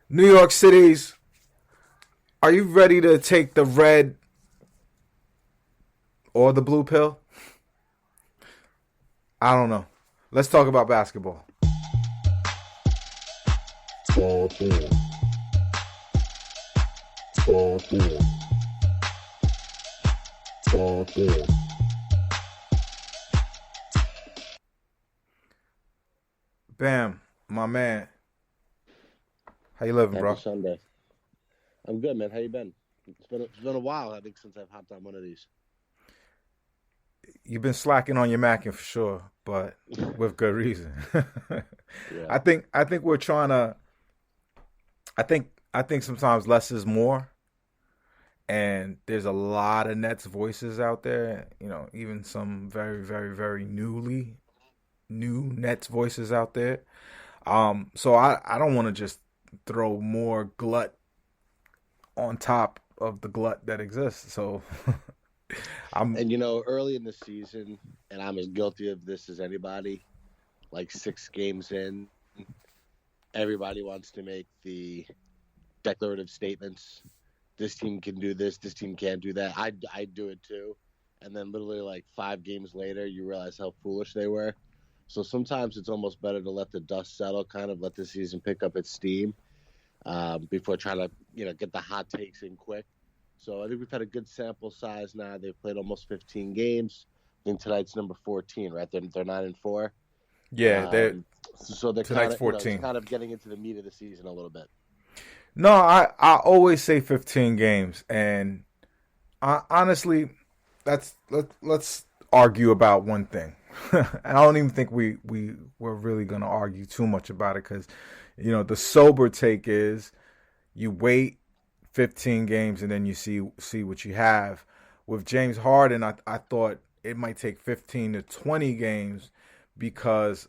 New York City's, are you ready to take the red or the blue pill? I don't know. Let's talk about basketball. Talk on. Talk on. Talk on. Bam, my man. How you living, Happy bro? Sunday. I'm good, man. How you been? It's been a while, I think, since I've hopped on one of these. You've been slacking on your Mackin for sure, but with good reason. Yeah. I think we're trying to. I think sometimes less is more, and there's a lot of Nets voices out there. Even some very, very, very new Nets voices out there. So I don't want to just throw more glut on top of the glut that exists. So I'm And early in the season, and I'm as guilty of this as anybody, like 6 games in, everybody wants to make the declarative statements. This team can do this, this team can't do that. I do it too. And then literally like 5 games later, you realize how foolish they were. So sometimes it's almost better to let the dust settle, kind of let the season pick up its steam before trying to, get the hot takes in quick. So I think we've had a good sample size now. They've played almost 15 games. I think tonight's number 14, right? They're 9-4. yeah. They're So they're tonight's kind of, it's 14. kind of getting into the meat of the season a little bit. No, I always say 15 games, and honestly, let's argue about one thing. I don't even think we're really gonna argue too much about it because the sober take is you wait 15 games and then you see what you have. With James Harden, I thought it might take 15 to 20 games because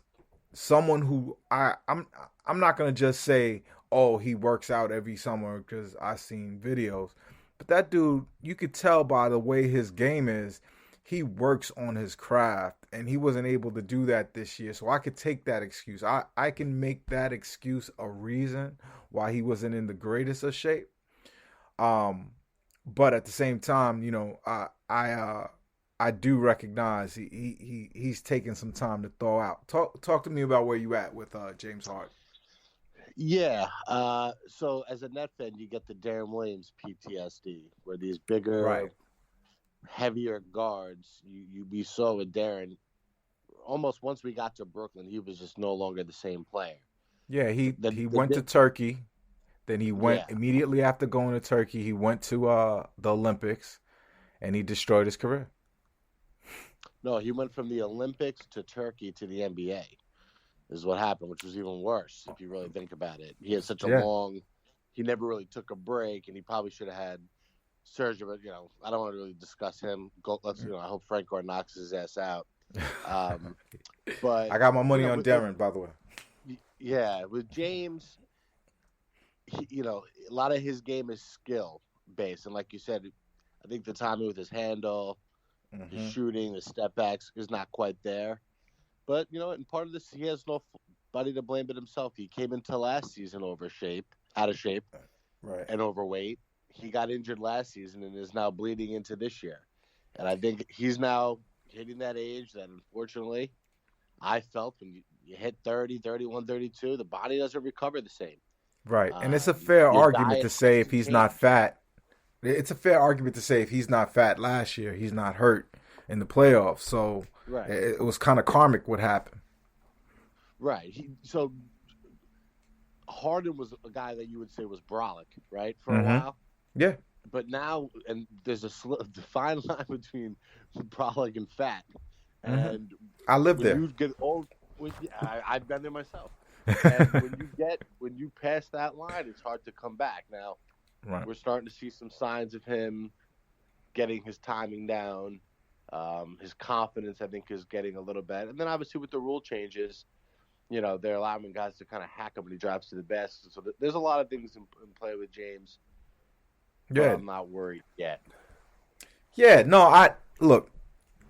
someone who I'm not gonna just say, oh, he works out every summer because I seen videos, but that dude, you could tell by the way his game is, he works on his craft, and he wasn't able to do that this year. So I could take that excuse. I can make that excuse a reason why he wasn't in the greatest of shape. Um, but at the same time, I do recognize he's taking some time to thaw out. Talk to me about where you at with James Harden. Yeah. So as a Net fan, you get the Darren Williams PTSD, where these Right. bigger, heavier guards, we saw with Darren, almost once we got to Brooklyn, he was just no longer the same player. Yeah, The, he the, went to the Turkey. Then he went yeah. immediately after going to Turkey. He went to the Olympics, and he destroyed his career. No, he went from the Olympics to Turkey to the NBA. Is what happened, which was even worse if you really think about it. He had such a Yeah. long, he never really took a break, and he probably should have had surgery. But I don't want to really discuss him. I hope Frank Gore knocks his ass out. Um, but I got my money on with, Darren, by the way. yeah, with James, a lot of his game is skill based, and like you said, I think the timing with his handle, his Hmm. shooting, the step backs is not quite there. But and part of this, he has nobody to blame but himself. He came into last season out of shape, Right. and overweight. He got injured last season and is now bleeding into this year. And I think he's now hitting that age that, unfortunately, I felt when you hit 30, 31, 32, the body doesn't recover the same. Right. And it's a fair Your argument diet to has say if to he's not change. fat. It's a fair argument to say if he's not fat last year, he's not hurt in the playoffs. So Right, it was kind of karmic what happened. right. So Harden was a guy that you would say was brolic, right, for a Hmm. while. Yeah. But now, and there's a fine line between brolic and fat. Hmm. And I live when there. you get old, I've been there myself. And when you pass that line, it's hard to come back. Now Right. we're starting to see some signs of him getting his timing down. His confidence, I think, is getting a little better. And then obviously with the rule changes, they're allowing guys to kind of hack him when he drives to the basket. So there's a lot of things in play with James, but Yeah. I'm not worried yet. Yeah. No, I look,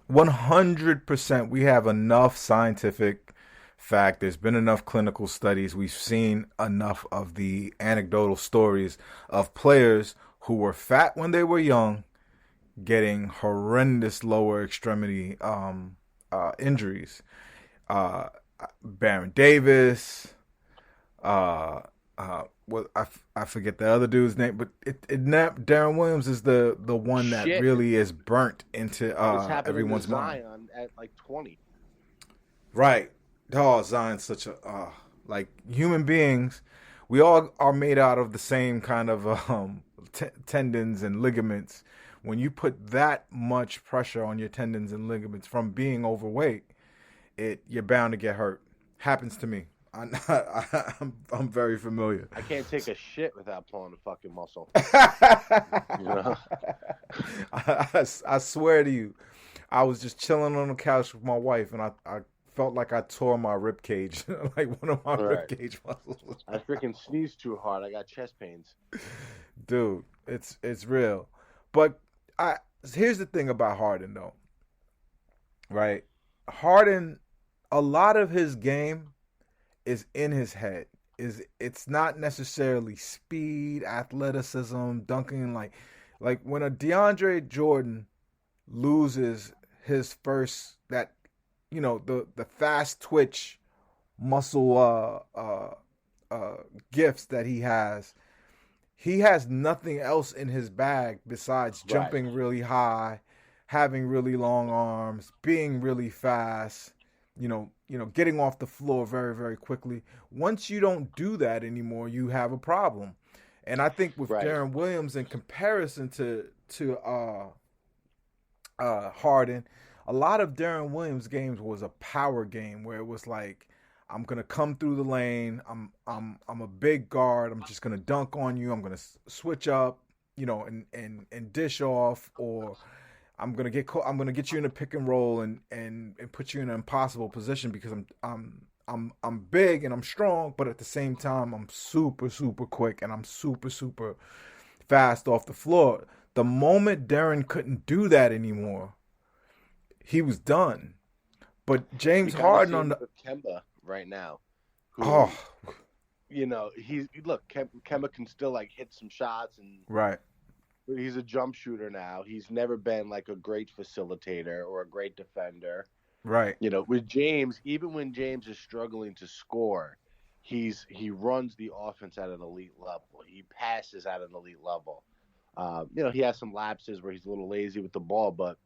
100% we have enough scientific fact. There's been enough clinical studies. We've seen enough of the anecdotal stories of players who were fat when they were young getting horrendous lower extremity injuries. Baron Davis, I forget the other dude's name, but Darren Williams is the one that really is burnt into everyone's mind. Zion at like 20. Right. Oh, Zion's such a like human beings. We all are made out of the same kind of tendons and ligaments. When you put that much pressure on your tendons and ligaments from being overweight, you're bound to get hurt. Happens to me. I'm very familiar. I can't take a shit without pulling a fucking muscle. You know? I swear to you, I was just chilling on the couch with my wife, and I felt like I tore my rib cage, like one of my rib cage muscles. I freaking sneezed too hard. I got chest pains. Dude, it's real. But here's the thing about Harden, though. Right? Harden, a lot of his game is in his head. It's not necessarily speed, athleticism, dunking, like when a DeAndre Jordan loses his first, that, you know, the fast twitch muscle gifts that he has nothing else in his bag besides jumping really high, having really long arms, being really fast, you know, getting off the floor very, very quickly. Once you don't do that anymore, you have a problem. And I think with Darren Williams, in comparison to Harden, a lot of Darren Williams' games was a power game where it was like, I'm gonna come through the lane. I'm a big guard. I'm just gonna dunk on you. I'm gonna switch up, you know, and dish off, or I'm gonna get you in a pick and roll and put you in an impossible position because I'm big and I'm strong, but at the same time I'm super, super quick and I'm super, super fast off the floor. The moment Darren couldn't do that anymore, he was done. But James Harden on the Kemba right now, who, you know, Kemba can still like hit some shots and he's a jump shooter now. He's never been like a great facilitator or a great defender. Right. You know, with James, even when James is struggling to score, he runs the offense at an elite level. He passes at an elite level. You know, he has some lapses where he's a little lazy with the ball, but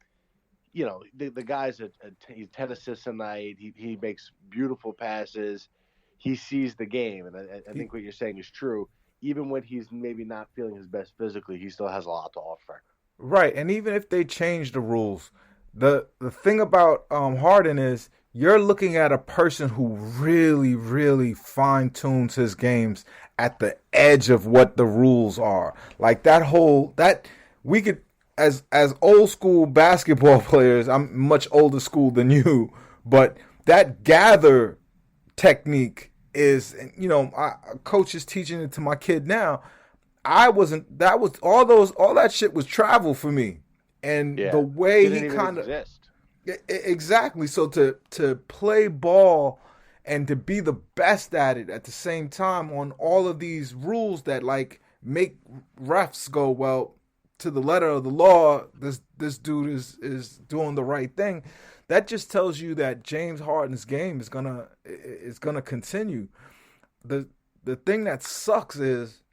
you know, the guy's he's 10 assists a night. He makes beautiful passes. He sees the game, and I think what you're saying is true. Even when he's maybe not feeling his best physically, he still has a lot to offer. Right, and even if they change the rules, the thing about Harden is you're looking at a person who really, really fine-tunes his games at the edge of what the rules are. Like we could, as old school basketball players, I'm much older school than you, but that gather technique is, you know, coach is teaching it to my kid now. All that shit was travel for me. And the way he kind of exactly. So to play ball and to be the best at it at the same time on all of these rules that like make refs go, well, to the letter of the law, this dude is doing the right thing. That just tells you that James Harden's game is gonna continue. The thing that sucks is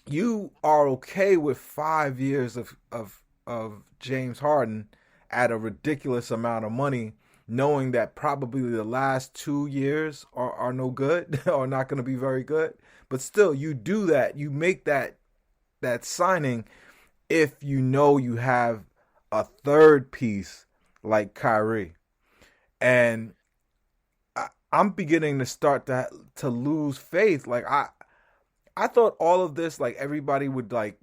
you are okay with 5 years of James Harden at a ridiculous amount of money, knowing that probably the last 2 years are no good or not going to be very good. But still, you do that. You make that signing if you know you have a third piece like Kyrie. And I'm beginning to start to lose faith. Like I thought all of this, like everybody would like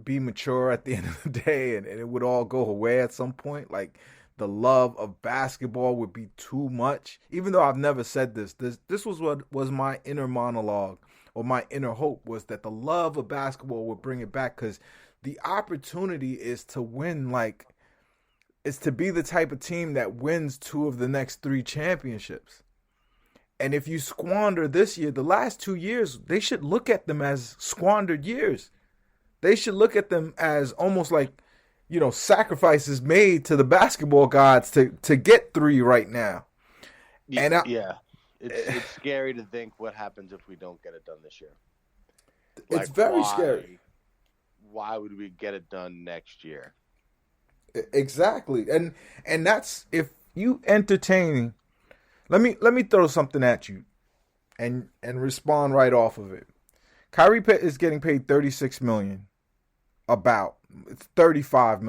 be mature at the end of the day and it would all go away at some point. Like the love of basketball would be too much. Even though I've never said this was what was my inner monologue, or my inner hope was that the love of basketball would bring it back, because the opportunity is to win, like, is to be the type of team that wins 2 of the next 3 championships. And if you squander this year, the last 2 years, they should look at them as squandered years. They should look at them as almost like, sacrifices made to the basketball gods to get 3 right now. And it's scary to think what happens if we don't get it done this year. It's very scary. Why would we get it done next year? Exactly. And that's if you entertain. Let me throw something at you and respond right off of it. Kyrie is getting paid $36 million. About it's $35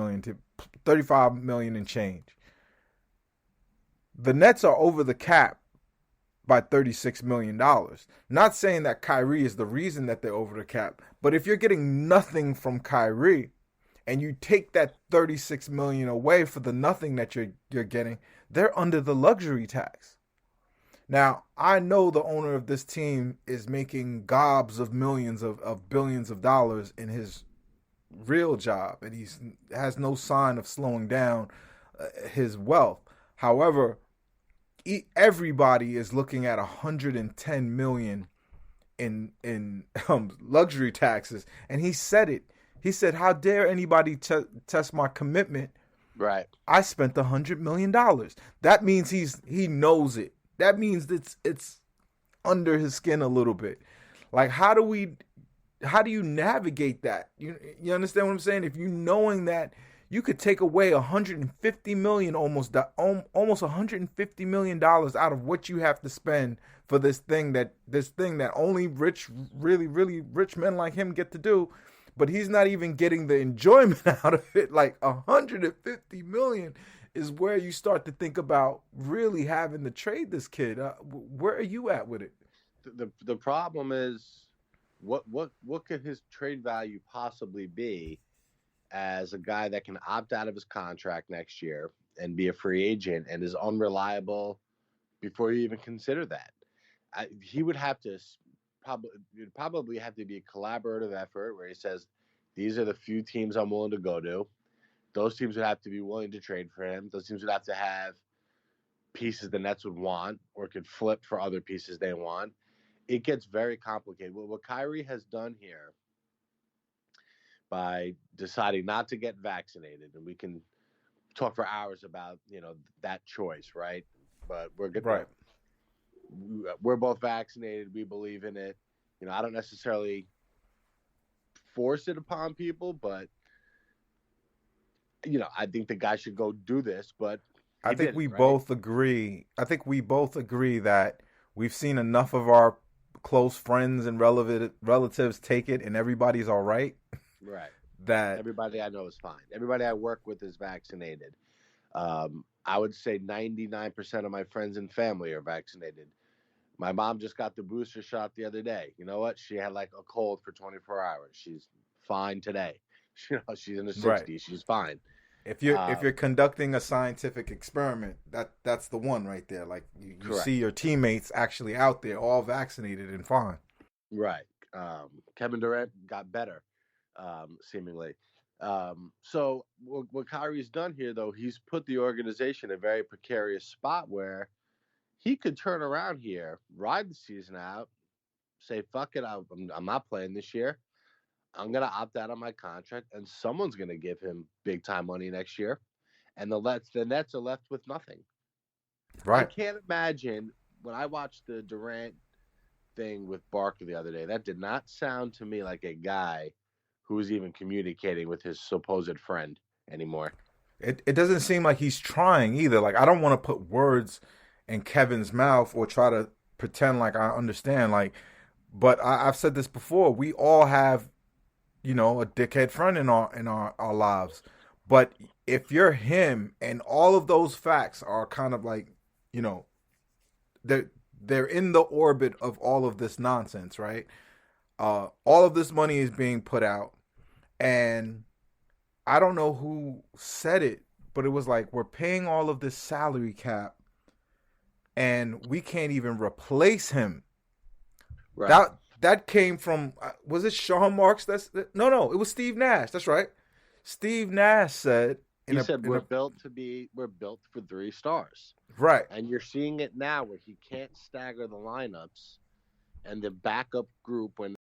million and change. The Nets are over the cap by $36 million. Not saying that Kyrie is the reason that they're over the cap, but if you're getting nothing from Kyrie and you take that $36 million away for the nothing that you're getting, they're under the luxury tax. Now, I know the owner of this team is making gobs of millions of billions of dollars in his real job, and he has no sign of slowing down his wealth. However, everybody is looking at $110 million in luxury taxes, and he said it. He said, "How dare anybody test my commitment?" Right. I spent $100 million. That means he knows it. That means it's under his skin a little bit. Like, how do you navigate that? You understand what I'm saying? If you knowing that you could take away $150 million, almost $150 million out of what you have to spend for this thing that only really, really rich men like him get to do, but he's not even getting the enjoyment out of it. Like, $150 million is where you start to think about really having to trade this kid. Where are you at with it? The problem is, what could his trade value possibly be as a guy that can opt out of his contract next year and be a free agent and is unreliable before you even consider that? He would have to probably have to be a collaborative effort where he says, these are the few teams I'm willing to go to. Those teams would have to be willing to trade for him. Those teams would have to have pieces the Nets would want or could flip for other pieces they want. It gets very complicated. What Kyrie has done here by deciding not to get vaccinated, and we can talk for hours about, that choice, right? But we're good. Right. We're both vaccinated. We believe in it. I don't necessarily force it upon people, but I think the guy should go do this, but I think we both agree that we've seen enough of our close friends and relatives take it, and everybody's all right. Right. That everybody I know is fine. Everybody I work with is vaccinated. I would say 99% of my friends and family are vaccinated. My mom just got the booster shot the other day. You know what? She had like a cold for 24 hours. She's fine today. She's in her 60s. Right. She's fine. If you're conducting a scientific experiment, that's the one right there. Like you see your teammates actually out there all vaccinated and fine. Right. Kevin Durant got better, seemingly. So what Kyrie's done here, though, he's put the organization in a very precarious spot where he could turn around here, ride the season out, say, fuck it, I'm not playing this year. I'm going to opt out of my contract, and someone's going to give him big-time money next year, and the Nets are left with nothing. Right. I can't imagine, when I watched the Durant thing with Barker the other day, that did not sound to me like a guy who was even communicating with his supposed friend anymore. It doesn't seem like he's trying either. Like, I don't want to put words in Kevin's mouth or try to pretend like I understand. Like, but I've said this before. We all have, a dickhead friend in our lives. But if you're him and all of those facts are kind of like, they're in the orbit of all of this nonsense, right? All of this money is being put out, and I don't know who said it, but it was like, we're paying all of this salary cap, and we can't even replace him. Right. That came from, was it Sean Marks? No, it was Steve Nash. That's right. Steve Nash said He said we're built for 3 stars. right. And you're seeing it now where he can't stagger the lineups and the backup group when